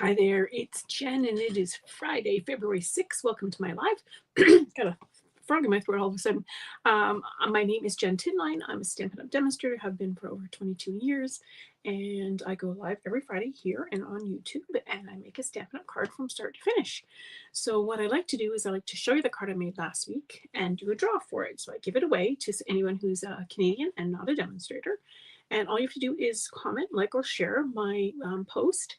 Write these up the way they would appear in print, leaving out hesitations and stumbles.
Hi there, it's Jen, and it is Friday, February 6th. Welcome to my live. Got a frog in my throat all of a sudden. My name is Jen Tinline. I'm a Stampin' Up demonstrator, have been for over 22 years, and I go live every Friday here and on YouTube, and I make a Stampin' Up card from start to finish. So what I like to do is I like to show you the card I made last week and do a draw for it. So I give it away to anyone who's a Canadian and not a demonstrator. And all you have to do is comment, like, or share my post.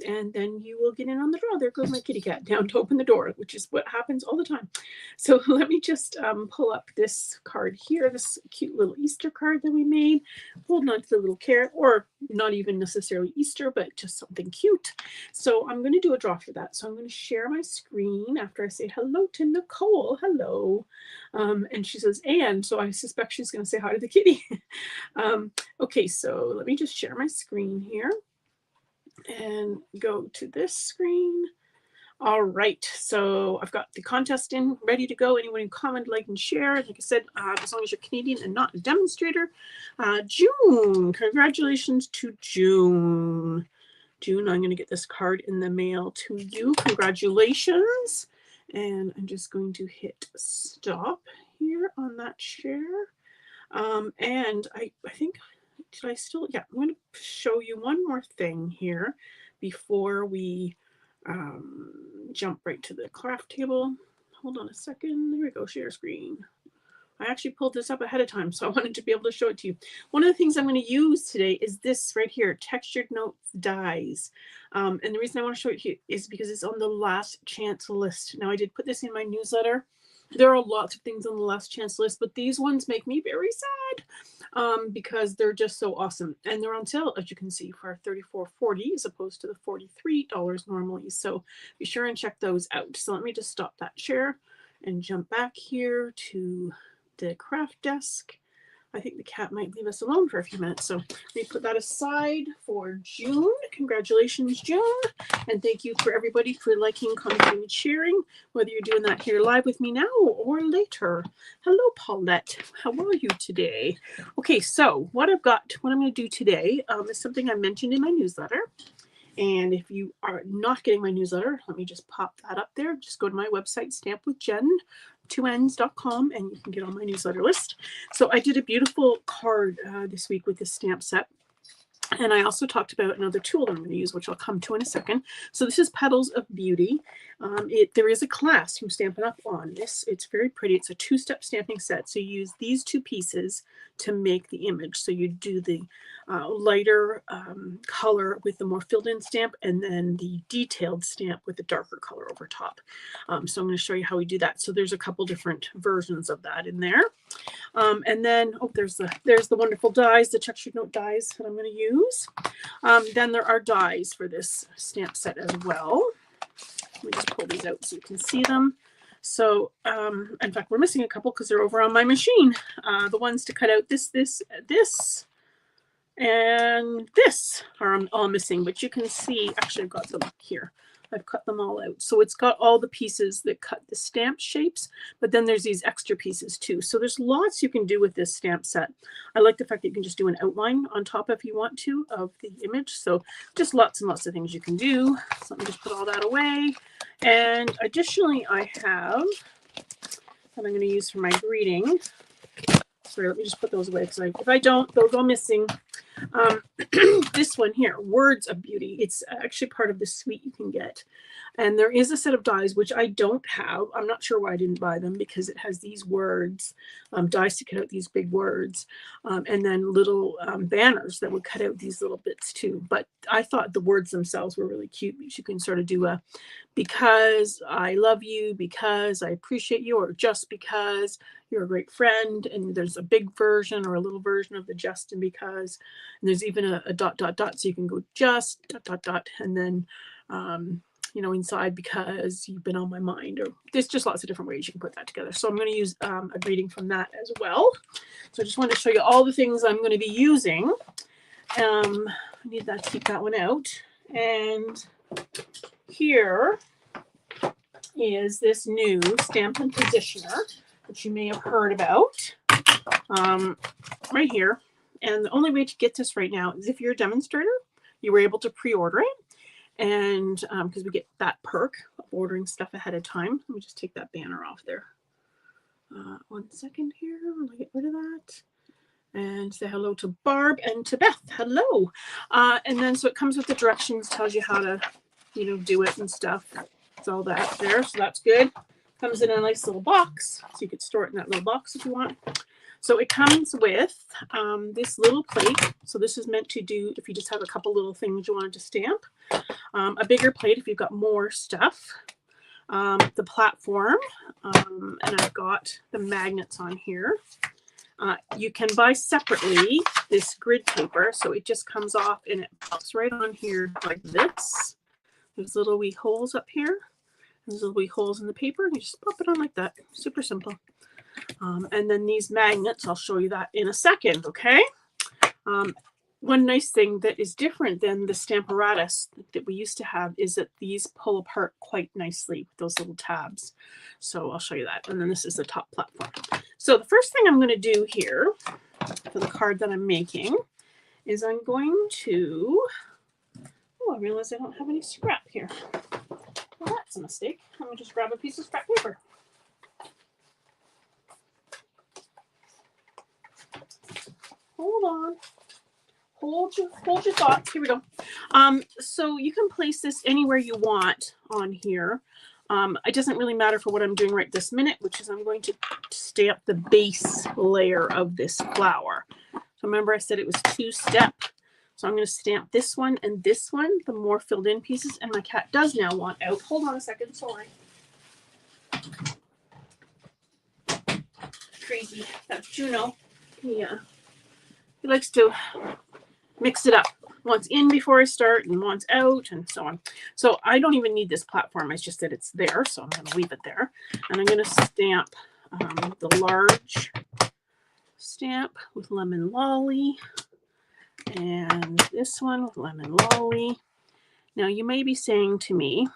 And then you will get in on the draw. There goes my kitty cat down to open the door, which is what happens all the time. So let me just pull up this card here, this cute little Easter card that we made, holding on to the little carrot, or not even necessarily Easter, but just something cute. So I'm going to do a draw for that. So I'm going to share my screen after I say hello to Nicole. Hello. And she says, and so I suspect she's going to say hi to the kitty. Okay, so let me just share my screen here and go to this screen. All right, so I've got the contest in ready to go. Anyone who comment, like, and share, like I said, as long as you're Canadian and not a demonstrator. June, congratulations to June. June, I'm going to get this card in the mail to you. Congratulations. And I'm just going to hit stop here on that share. And I think, did I still, yeah, I'm going to show you one more thing here before we jump right to the craft table. Hold on a second. There we go, share screen. I actually pulled this up ahead of time, so I wanted to be able to show it to you. One of the things I'm going to use today is this right here, Textured Notes Dies. And the reason I want to show it to you is because it's on the last chance list. Now, I did put this in my newsletter. There are lots of things on the last chance list, but these ones make me very sad because they're just so awesome. And they're on sale, as you can see, for $34.40 as opposed to the $43 normally. So be sure and check those out. So let me just stop that share and jump back here to the craft desk. I think the cat might leave us alone for a few minutes. So let me put that aside for June. Congratulations, June. And thank you for everybody for liking, commenting, and sharing, whether you're doing that here live with me now or later. Hello, Paulette. How are you today? Okay, so what I'm going to do today is something I mentioned in my newsletter. And if you are not getting my newsletter, let me just pop that up there. Just go to my website, stampwithjen2ns.com, and you can get on my newsletter list. So I did a beautiful card this week with this stamp set. And I also talked about another tool that I'm going to use, which I'll come to in a second. So this is Petals of Beauty. There is a class from Stampin' Up on this. It's very pretty. It's a two-step stamping set. So you use these two pieces to make the image. So you do the lighter color with the more filled-in stamp, and then the detailed stamp with the darker color over top. So I'm going to show you how we do that. So there's a couple different versions of that in there. And then, oh, there's the wonderful dies, the textured note dies that I'm going to use. Then there are dies for this stamp set as well. Let me just pull these out so you can see them. So, in fact, we're missing a couple because they're over on my machine. The ones to cut out this, and this are all missing, but you can see, actually I've got them here. I've cut them all out. So it's got all the pieces that cut the stamp shapes, but then there's these extra pieces too. So there's lots you can do with this stamp set. I like the fact that you can just do an outline on top if you want to of the image. So just lots and lots of things you can do. So let me just put all that away. And additionally, I have, that I'm going to use for my greeting. Sorry, let me just put those away because if I don't, they'll go missing. This one here, Words of Beauty. It's actually part of the suite you can get. And there is a set of dies, which I don't have. I'm not sure why I didn't buy them because it has these words, dies to cut out these big words, and then little banners that would cut out these little bits too. But I thought the words themselves were really cute. You can sort of do a because I love you, because I appreciate you, or just because you're a great friend. And there's a big version or a little version of the just and because. And there's even a dot, dot, dot. So you can go just, dot, dot, dot. And then, you know, inside because you've been on my mind. Or there's just lots of different ways you can put that together. So I'm going to use a greeting from that as well. So I just wanted to show you all the things I'm going to be using. I need that to keep that one out. And here is this new Stampin' Positioner, which you may have heard about, right here. And the only way to get this right now is if you're a demonstrator, you were able to pre-order it. And because we get that perk of ordering stuff ahead of time. Let me just take that banner off there. 1 second here. Let me get rid of that. And say hello to Barb and to Beth. Hello. And then so it comes with the directions, tells you how to, you know, do it and stuff. It's all that there. So that's good. Comes in a nice little box. So you could store it in that little box if you want. So it comes with this little plate. So this is meant to do if you just have a couple little things you wanted to stamp. A bigger plate if you've got more stuff. The platform. And I've got the magnets on here. You can buy separately this grid paper. So it just comes off and it pops right on here like this. There's little wee holes up here. There's little wee holes in the paper. And you just pop it on like that. Super simple. And then these magnets, I'll show you that in a second, okay? One nice thing that is different than the Stamparatus that we used to have is that these pull apart quite nicely with those little tabs. So I'll show you that. And then this is the top platform. So the first thing I'm going to do here for the card that I'm making is I'm going to, oh, I realize I don't have any scrap here. Well, that's a mistake. I'm going to just grab a piece of scrap paper. Hold on. Hold your thoughts. Here we go. So you can place this anywhere you want on here. It doesn't really matter for what I'm doing right this minute, which is I'm going to stamp the base layer of this flower. So remember I said it was 2-step. So I'm going to stamp this one and this one, the more filled in pieces. And my cat does now want out. Hold on a second. Sorry. Crazy. That's Juno. Yeah. He likes to mix it up. Once in before I start and once out and so on. So I don't even need this platform. It's just that it's there. So I'm going to leave it there. And I'm going to stamp the large stamp with Lemon Lolly. And this one with Lemon Lolly. Now you may be saying to me,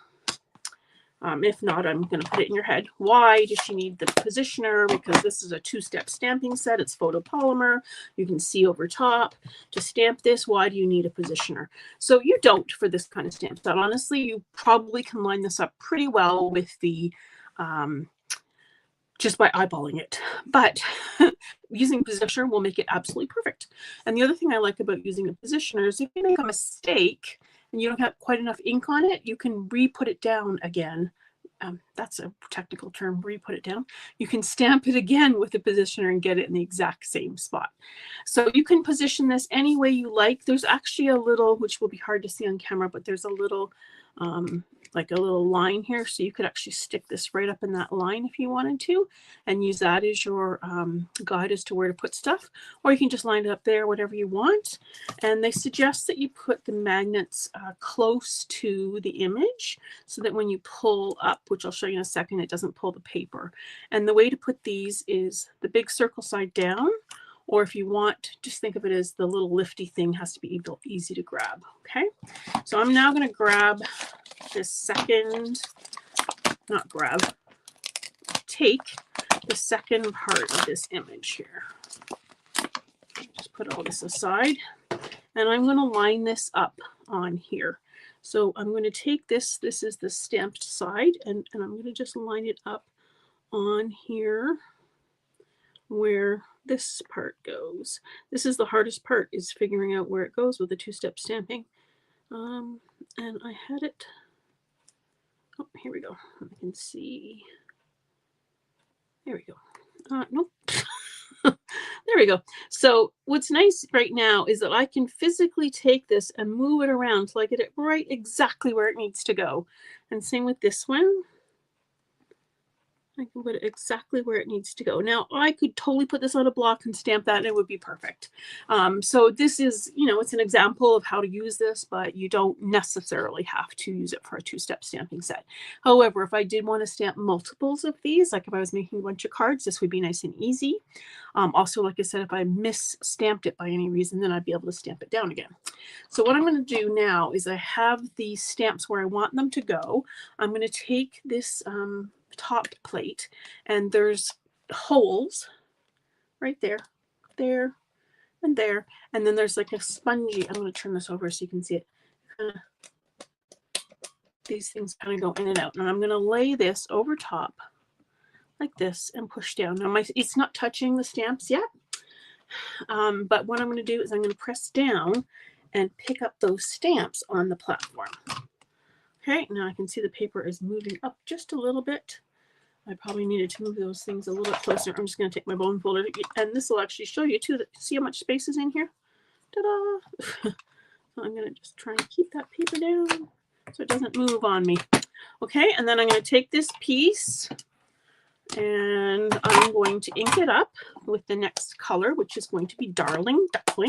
if not, I'm going to put it in your head. Why does she need the positioner? Because this is a 2-step stamping set. It's photopolymer. You can see over top. To stamp this, why do you need a positioner? So you don't for this kind of stamp set. Honestly, you probably can line this up pretty well with the, just by eyeballing it. But using positioner will make it absolutely perfect. And the other thing I like about using a positioner is if you make a mistake, and you don't have quite enough ink on it, you can re-put it down again. That's a technical term, re-put it down. You can stamp it again with the positioner and get it in the exact same spot. So you can position this any way you like. There's actually a little, which will be hard to see on camera, but there's a little, like a little line here. So you could actually stick this right up in that line if you wanted to, and use that as your guide as to where to put stuff. Or you can just line it up there, whatever you want. And they suggest that you put the magnets close to the image so that when you pull up, which I'll show you in a second, it doesn't pull the paper. And the way to put these is the big circle side down, or if you want, just think of it as the little lifty thing has to be easy to grab. Okay, so I'm now going to grab this second, not grab, take the second part of this image here. Just put all this aside, and I'm going to line this up on here. So I'm going to take this, this is the stamped side, and I'm going to just line it up on here where this part goes. This is the hardest part, is figuring out where it goes with the 2-step stamping. And I had it, oh, here we go. I can see, there we go. Nope. There we go. So what's nice right now is that I can physically take this and move it around so I get it right exactly where it needs to go. And same with this one. I can put it exactly where it needs to go. Now, I could totally put this on a block and stamp that and it would be perfect. So this is, you know, it's an example of how to use this, but you don't necessarily have to use it for a 2-step stamping set. However, if I did want to stamp multiples of these, like if I was making a bunch of cards, this would be nice and easy. Also, like I said, if I mis-stamped it by any reason, then I'd be able to stamp it down again. So what I'm going to do now is I have the stamps where I want them to go. I'm going to take this top plate, and there's holes right there, there, and there, and then there's like a spongy, I'm going to turn this over so you can see it, these things kind of go in and out. And I'm going to lay this over top like this and push down. Now it's not touching the stamps yet, but what I'm going to do is I'm going to press down and pick up those stamps on the platform. Okay, now I can see the paper is moving up just a little bit. I probably needed to move those things a little bit closer. I'm just going to take my bone folder, and this will actually show you too. See how much space is in here? Ta-da! So I'm going to just try and keep that paper down so it doesn't move on me. Okay, and then I'm going to take this piece and I'm going to ink it up with the next color, which is going to be Darling Duckling.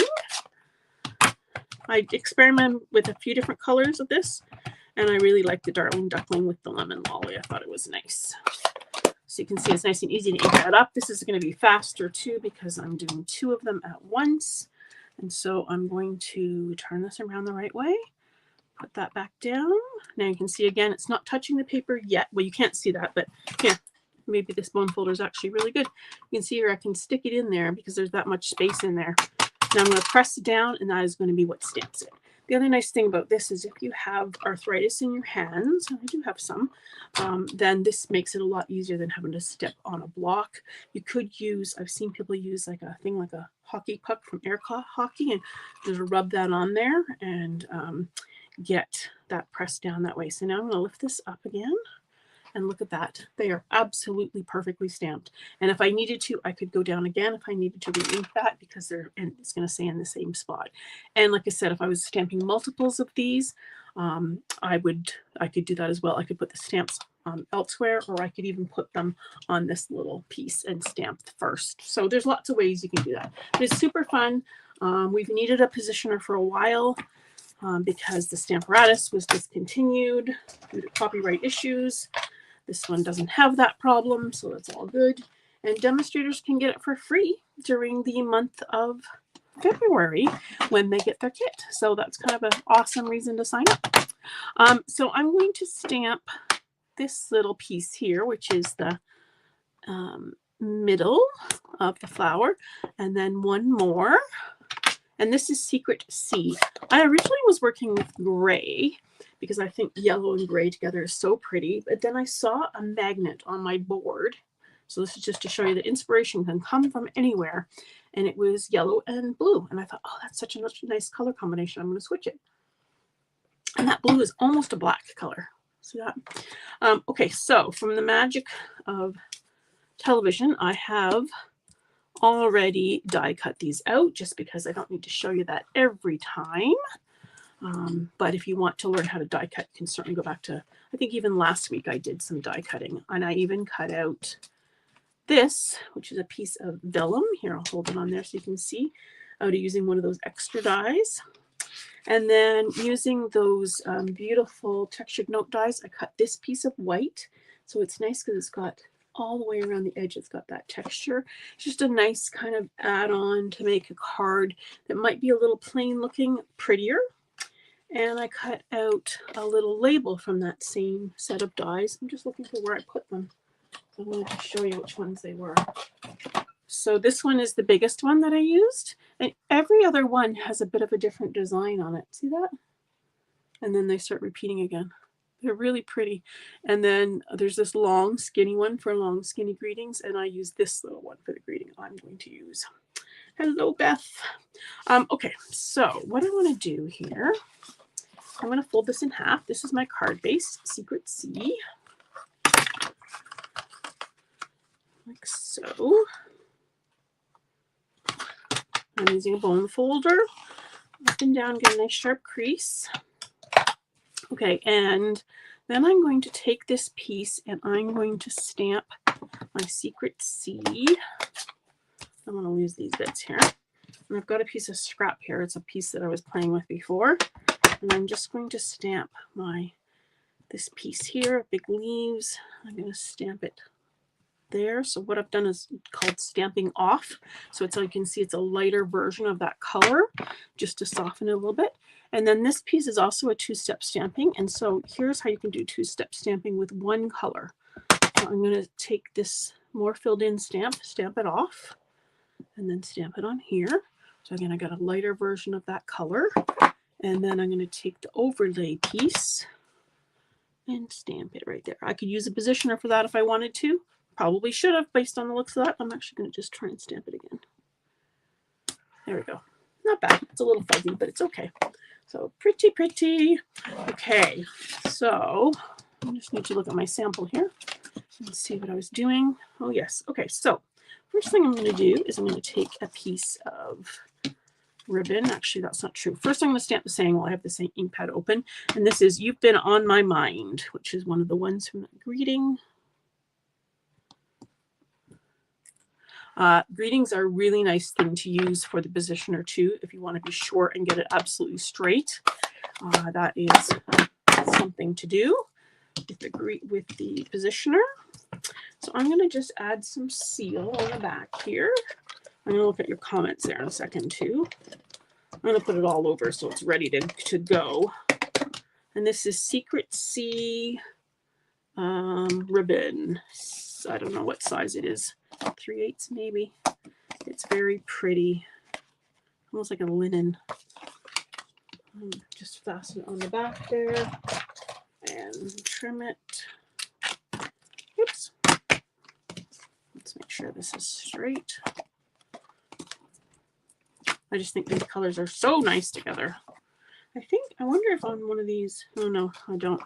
I experimented with a few different colors of this, and I really like the Darling Duckling with the lemon lolly. I thought it was nice. So you can see it's nice and easy to ink that up. This is going to be faster too because I'm doing 2 of them at once. And so I'm going to turn this around the right way, put that back down. Now you can see again, it's not touching the paper yet. Well, you can't see that, but here, maybe this bone folder is actually really good. You can see here I can stick it in there because there's that much space in there. Now I'm going to press it down, and that is going to be what stamps it. The other nice thing about this is if you have arthritis in your hands, and I do have some, then this makes it a lot easier than having to step on a block. You could use, I've seen people use like a thing like a hockey puck from air hockey and just rub that on there and get that pressed down that way. So now I'm going to lift this up again. And look at that. They are absolutely perfectly stamped. And if I needed to, I could go down again if I needed to re-ink that because it's going to stay in the same spot. And like I said, if I was stamping multiples of these, I could do that as well. I could put the stamps elsewhere, or I could even put them on this little piece and stamp first. So there's lots of ways you can do that. But it's super fun. We've needed a positioner for a while because the Stamparatus was discontinued due to copyright issues. This one doesn't have that problem, so that's all good. And demonstrators can get it for free during the month of February when they get their kit. So that's kind of an awesome reason to sign up. So I'm going to stamp this little piece here, which is the middle of the flower, and then one more. And this is Secret C. I originally was working with gray because I think yellow and gray together is so pretty. But then I saw a magnet on my board. So this is just to show you that inspiration can come from anywhere. And it was yellow and blue. And I thought, oh, that's such a nice color combination. I'm going to switch it. And that blue is almost a black color. See that? Okay, so from the magic of television, I have already die cut these out just because I don't need to show you that every time. But if you want to learn how to die cut, you can certainly go back to, I think even last week I did some die cutting, and I even cut out this, which is a piece of vellum. Here, I'll hold it on there so you can see, out of using one of those extra dies. And then using those beautiful textured note dies, I cut this piece of white. So it's nice because it's got all the way around the edge, it's got that texture. It's just a nice kind of add-on to make a card that might be a little plain looking prettier. And I cut out a little label from that same set of dies. I'm just looking for where I put them. I wanted to show you which ones they were. So this one is the biggest one that I used. And every other one has a bit of a different design on it. See that? And then they start repeating again. They're really pretty. And then there's this long, skinny one for long, skinny greetings. And I use this little one for the greeting I'm going to use. Hello, Beth. Okay, so what I want to do here, I'm going to fold this in half. This is my card base, Secret C. Like so. I'm using a bone folder. Up and down, get a nice sharp crease. Okay, and then I'm going to take this piece and I'm going to stamp my Secret C. I'm going to lose these bits here. And I've got a piece of scrap here. It's a piece that I was playing with before. And I'm just going to stamp this piece here, big leaves. I'm going to stamp it there. So what I've done is called stamping off. So it's, you can see it's a lighter version of that color, just to soften it a little bit. And then this piece is also a two-step stamping. And so here's how you can do two-step stamping with one color. So I'm going to take this more filled in stamp it off, and then stamp it on here. So again, I got a lighter version of that color. And then I'm going to take the overlay piece and stamp it right there. I could use a positioner for that if I wanted to. Probably should have based on the looks of that. I'm actually going to just try and stamp it again. There we go. Not bad. It's a little fuzzy, but it's okay. So pretty, pretty. Okay, so I just need to look at my sample here and see what I was doing. Oh, yes. Okay, so first thing I'm going to do is I'm going to take a piece of ribbon. Actually, that's not true. First, I'm going to stamp the saying while I have the same ink pad open. And this is "You've Been on My Mind," which is one of the ones from that greeting. Greetings are a really nice thing to use for the positioner too, if you want to be short and get it absolutely straight. That is something to do with the positioner. So I'm going to just add some seal on the back here. I'm going to look at your comments there in a second too. I'm going to put it all over so it's ready to go. And this is Secret Sea ribbon. I don't know what size it is. 3/8 maybe. It's very pretty. Almost like a linen. Just fasten it on the back there and trim it. Oops. Let's make sure this is straight. I just think these colors are so nice together. I wonder if on one of these, oh no, I don't.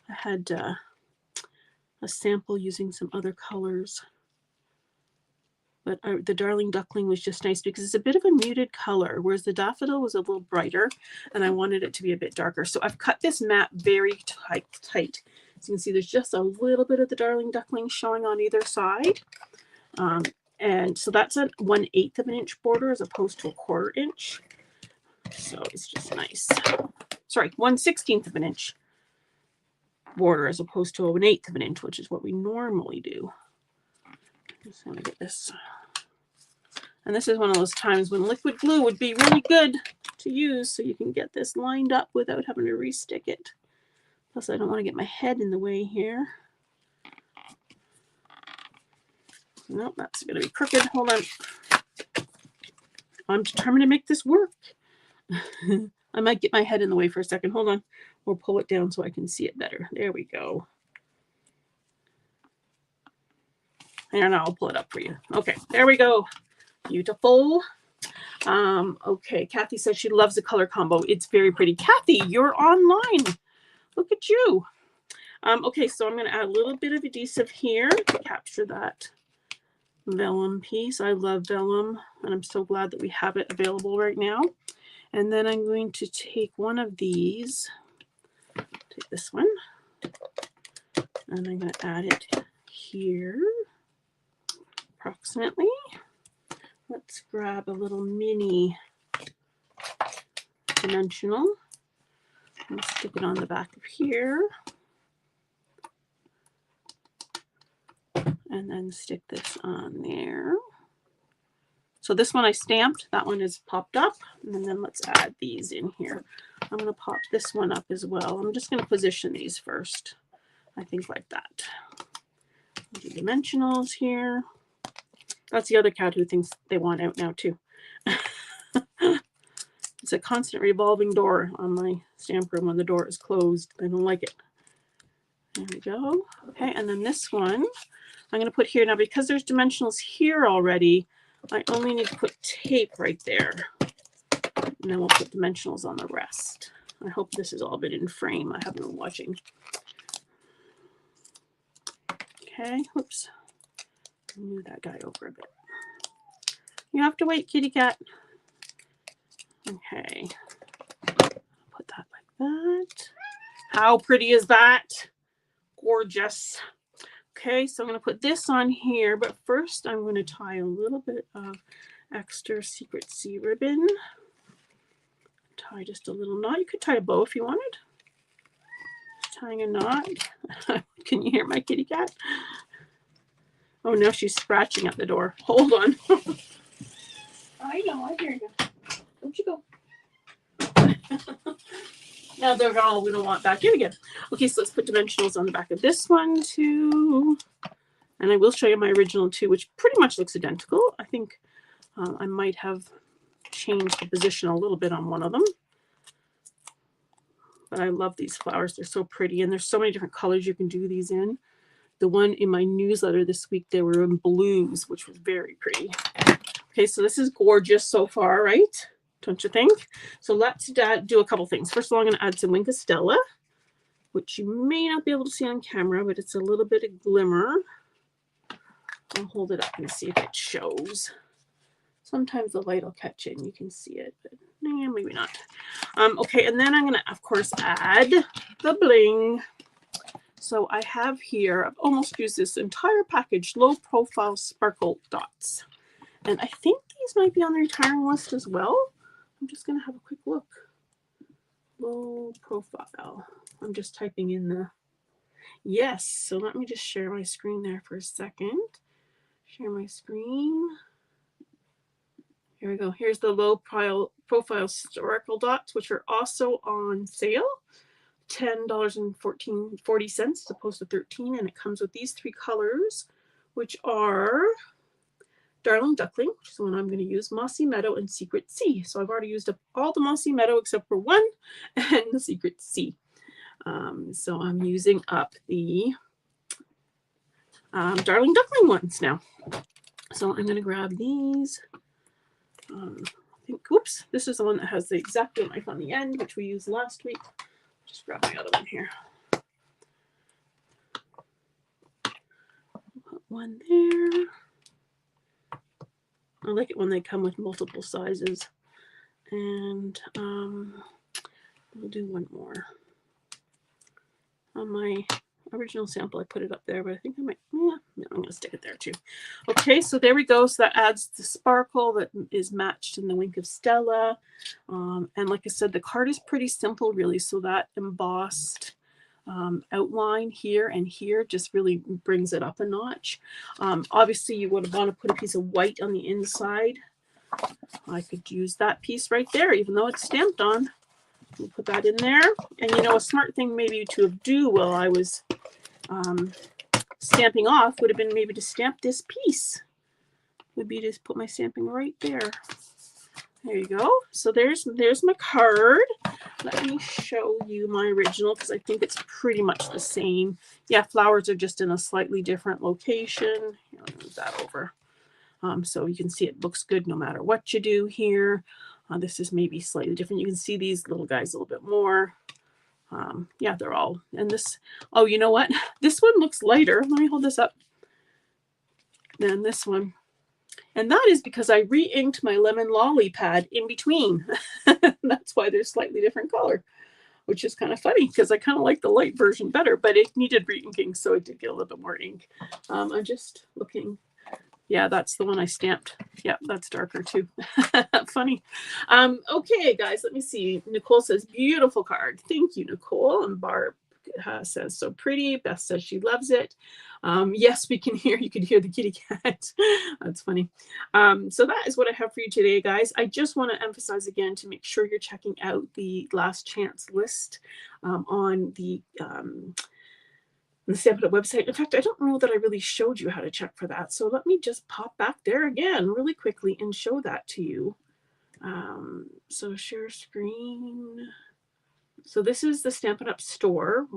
I had a sample using some other colors. But the Darling Duckling was just nice because it's a bit of a muted color, whereas the Daffodil was a little brighter, and I wanted it to be a bit darker. So I've cut this mat very tight. As you can see, there's just a little bit of the Darling Duckling showing on either side. And so that's a 1/8 of an inch border as opposed to a 1/4 inch. So it's just nice. Sorry, 1/16 of an inch border as opposed to a 1/8 of an inch, which is what we normally do. Just going to get this. And this is one of those times when liquid glue would be really good to use so you can get this lined up without having to restick it. Plus, I don't want to get my head in the way here. Nope, that's going to be crooked. Hold on. I'm determined to make this work. I might get my head in the way for a second. Hold on. We'll pull it down so I can see it better. There we go. And I'll pull it up for you. Okay, there we go. Beautiful. Okay, Kathy says she loves the color combo. It's very pretty. Kathy, you're online. Look at you. Okay, so I'm going to add a little bit of adhesive here to capture that vellum piece. I love vellum, and I'm so glad that we have it available right now. And then I'm going to take one of these, take this one, and I'm going to add it here. Approximately. Let's grab a little mini dimensional and stick it on the back of here. And then stick this on there. So this one I stamped, that one is popped up. And then let's add these in here. I'm going to pop this one up as well. I'm just going to position these first. I think like that. Do dimensionals here. That's the other cat who thinks they want out now too. It's a constant revolving door on my stamp room when the door is closed. I don't like it. There we go. Okay, and then this one I'm going to put here now because there's dimensionals here already. I only need to put tape right there. And then we'll put dimensionals on the rest. I hope this has all been in frame. I haven't been watching. Okay, whoops. Move that guy over a bit. You have to wait, kitty cat. Okay. Put that like that. How pretty is that? Gorgeous. Okay, so I'm going to put this on here, but first I'm going to tie a little bit of extra Secret Sea ribbon. Tie just a little knot. You could tie a bow if you wanted. Just tying a knot. Can you hear my kitty cat? Oh, now she's scratching at the door. Hold on. I know, I hear you. Don't you go. Now they're gone. We don't want back in again. Okay, so let's put dimensionals on the back of this one too. And I will show you my original too, which pretty much looks identical. I think I might have changed the position a little bit on one of them. But I love these flowers. They're so pretty, and there's so many different colors you can do these in. The one in my newsletter this week, they were in blues, which was very pretty. Okay, so this is gorgeous so far, right? Don't you think? So let's do a couple things. First of all, I'm going to add some Wink of Stella, which you may not be able to see on camera, but it's a little bit of glimmer. I'll hold it up and see if it shows. Sometimes the light will catch it and you can see it, but maybe not. Okay, and then I'm going to, of course, add the bling. So I have here, I've almost used this entire package, low profile sparkle dots. And I think these might be on the retiring list as well. I'm just going to have a quick look. Low profile. I'm just typing in the, yes. So let me just share my screen there for a second. Share my screen. Here we go. Here's the low profile sparkle dots, which are also on sale. $10.40 as opposed to $13. And it comes with these three colors, which are Darling Duckling, which is the one I'm going to use, Mossy Meadow, and Secret Sea. So I've already used up all the Mossy Meadow except for one and the Secret Sea. So I'm using up the Darling Duckling ones now. So I'm going to grab these. I think, whoops, this is the one that has the X-Acto knife on the end, which we used last week. Just grab my other one here. Put one there. I like it when they come with multiple sizes. And we'll do one more. On my original sample, I put it up there, but I think I might, yeah, no, I'm going to stick it there too. Okay, so there we go. So that adds the sparkle that is matched in the Wink of Stella. And like I said, the card is pretty simple, really. So that embossed outline here and here just really brings it up a notch. Obviously, you would want to put a piece of white on the inside. I could use that piece right there, even though it's stamped on. We'll put that in there. And you know, a smart thing maybe to do while I was stamping off would have been maybe to stamp this piece. Would be to put my stamping right there. There you go. So there's my card. Let me show you my original because I think it's pretty much the same. Yeah, flowers are just in a slightly different location. Here, let me move that over. So you can see it looks good no matter what you do here. This is maybe slightly different. You can see these little guys a little bit more. Yeah, they're all, and this, oh, you know what? This one looks lighter. Let me hold this up. Than this one. And that is because I re-inked my lemon lolly pad in between. That's why they're slightly different color, which is kind of funny because I kind of like the light version better, but it needed re-inking, so I did get a little bit more ink. I'm just looking. Yeah, that's the one I stamped. Yeah, that's darker too. Funny. Okay, guys, let me see. Nicole says, beautiful card. Thank you, Nicole. And Barb says, so pretty. Beth says she loves it. Yes, we can hear. You can hear the kitty cat. That's funny. So that is what I have for you today, guys. I just want to emphasize again to make sure you're checking out the last chance list on the Stampin' Up website. In fact, I don't know that I really showed you how to check for that. So let me just pop back there again really quickly and show that to you. So share screen. So this is the Stampin' Up store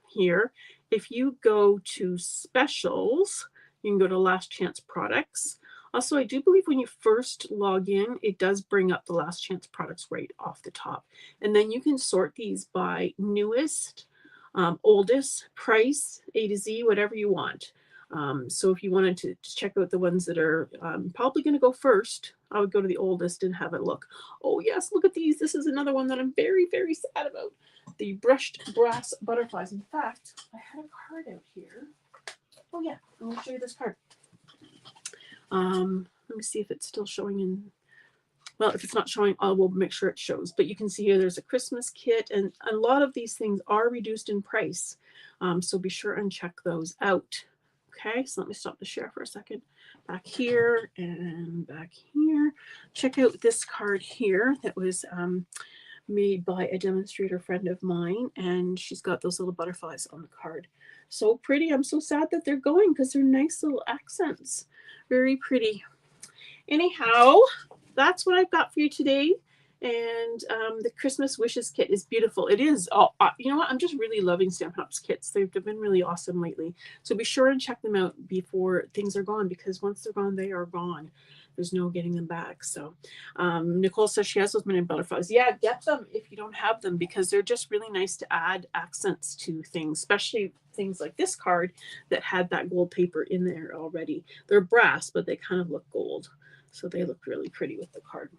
here. If you go to specials, you can go to last chance products. Also, I do believe when you first log in, it does bring up the last chance products right off the top. And then you can sort these by newest, oldest, price, A to Z, whatever you want. So if you wanted to check out the ones that are probably going to go first, I would go to the oldest and have a look. Oh yes, look at these. This is another one that I'm very, very sad about. The brushed brass butterflies. In fact, I had a card out here. Oh yeah, I'm going to show you this card. Let me see if it's still showing in. Well, if it's not showing, I will make sure it shows. But you can see here there's a Christmas kit, and a lot of these things are reduced in price. So be sure and check those out. Okay, so let me stop the share for a second. Back here and back here. Check out this card here that was made by a demonstrator friend of mine, and she's got those little butterflies on the card. So pretty. I'm so sad that they're going because they're nice little accents. Very pretty. Anyhow, that's what I've got for you today. And the Christmas wishes kit is beautiful. It is. Oh, you know what? I'm just really loving Stampin' Up's kits. They've been really awesome lately. So be sure and check them out before things are gone, because once they're gone, they are gone. There's no getting them back. So Nicole says she has those mini butterflies. Yeah, get them if you don't have them, because they're just really nice to add accents to things, especially things like this card that had that gold paper in there already. They're brass, but they kind of look gold. So they look really pretty with the card.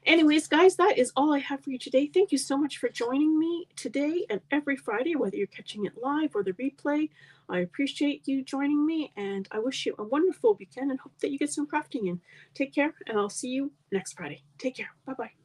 Anyways, guys, that is all I have for you today. Thank you so much for joining me today and every Friday, whether you're catching it live or the replay. I appreciate you joining me, and I wish you a wonderful weekend and hope that you get some crafting in. Take care, and I'll see you next Friday. Take care. Bye-bye.